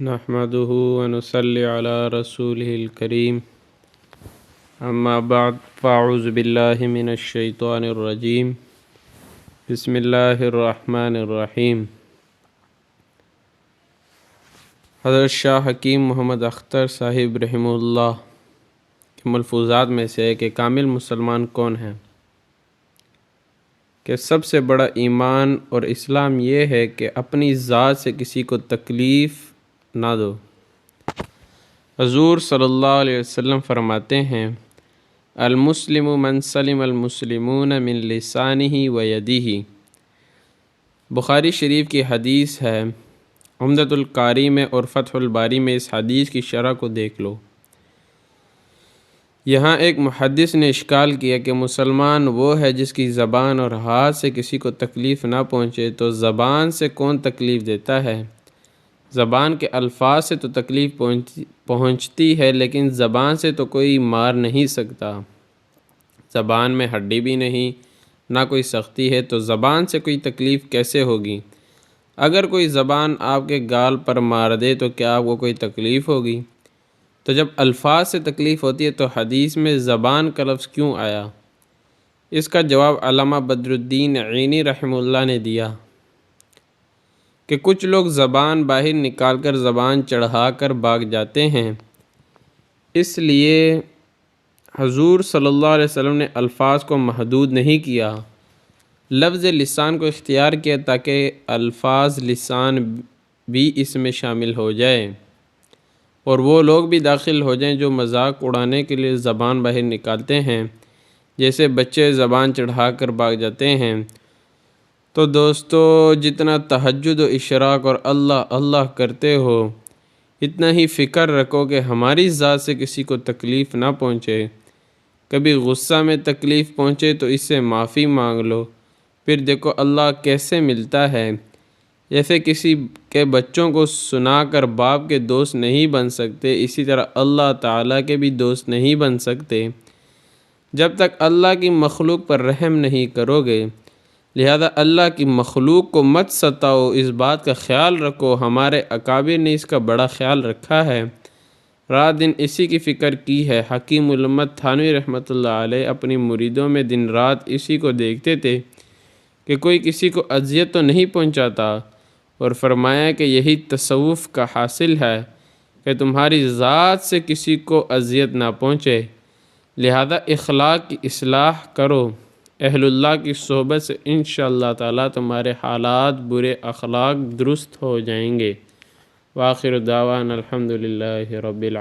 نحمده ونصلي على رسوله الكريم اما بعد فاعوذ باللہ من الشیطان الرجیم بسم اللہ الرحمن الرحیم۔ حضرت شاہ حکیم محمد اختر صاحب رحمہ اللہ کے ملفوظات میں سے ہے کہ کامل مسلمان کون ہے، کہ سب سے بڑا ایمان اور اسلام یہ ہے کہ اپنی ذات سے کسی کو تکلیف نہ دو۔ حضور صلی اللہ علیہ وسلم فرماتے ہیں، المسلم من سلم المسلمون من لسانہ و یدہ۔ بخاری شریف کی حدیث ہے، عمدۃ القاری میں اور فتح الباری میں اس حدیث کی شرح کو دیکھ لو۔ یہاں ایک محدث نے اشکال کیا کہ مسلمان وہ ہے جس کی زبان اور ہاتھ سے کسی کو تکلیف نہ پہنچے، تو زبان سے کون تکلیف دیتا ہے؟ زبان کے الفاظ سے تو تکلیف پہنچتی ہے، لیکن زبان سے تو کوئی مار نہیں سکتا۔ زبان میں ہڈی بھی نہیں، نہ کوئی سختی ہے، تو زبان سے کوئی تکلیف کیسے ہوگی؟ اگر کوئی زبان آپ کے گال پر مار دے تو کیا آپ کو کوئی تکلیف ہوگی؟ تو جب الفاظ سے تکلیف ہوتی ہے تو حدیث میں زبان کا لفظ کیوں آیا؟ اس کا جواب علامہ بدر الدین عینی رحمہ اللہ نے دیا کہ کچھ لوگ زبان باہر نکال کر زبان چڑھا کر بھاگ جاتے ہیں، اس لیے حضور صلی اللہ علیہ وسلم نے الفاظ کو محدود نہیں کیا، لفظ لسان کو اختیار کیا تاکہ الفاظ لسان بھی اس میں شامل ہو جائے اور وہ لوگ بھی داخل ہو جائیں جو مذاق اڑانے کے لیے زبان باہر نکالتے ہیں، جیسے بچے زبان چڑھا کر بھاگ جاتے ہیں۔ تو دوستو، جتنا تہجد و اشراق اور اللہ اللہ کرتے ہو، اتنا ہی فکر رکھو کہ ہماری ذات سے کسی کو تکلیف نہ پہنچے۔ کبھی غصہ میں تکلیف پہنچے تو اس سے معافی مانگ لو، پھر دیکھو اللہ کیسے ملتا ہے۔ جیسے کسی کے بچوں کو سنا کر باپ کے دوست نہیں بن سکتے، اسی طرح اللہ تعالیٰ کے بھی دوست نہیں بن سکتے جب تک اللہ کی مخلوق پر رحم نہیں کرو گے۔ لہذا اللہ کی مخلوق کو مت ستاؤ، اس بات کا خیال رکھو۔ ہمارے اکابر نے اس کا بڑا خیال رکھا ہے، رات دن اسی کی فکر کی ہے۔ حکیم الامت تھانوی رحمۃ اللہ علیہ اپنی مریدوں میں دن رات اسی کو دیکھتے تھے کہ کوئی کسی کو اذیت تو نہیں پہنچاتا، اور فرمایا کہ یہی تصوف کا حاصل ہے کہ تمہاری ذات سے کسی کو اذیت نہ پہنچے۔ لہذا اخلاق کی اصلاح کرو، اہل اللہ کی صحبت سے انشاءاللہ تعالیٰ تمہارے حالات، برے اخلاق درست ہو جائیں گے۔ وآخر دعوانا الحمدللہ رب العالمین۔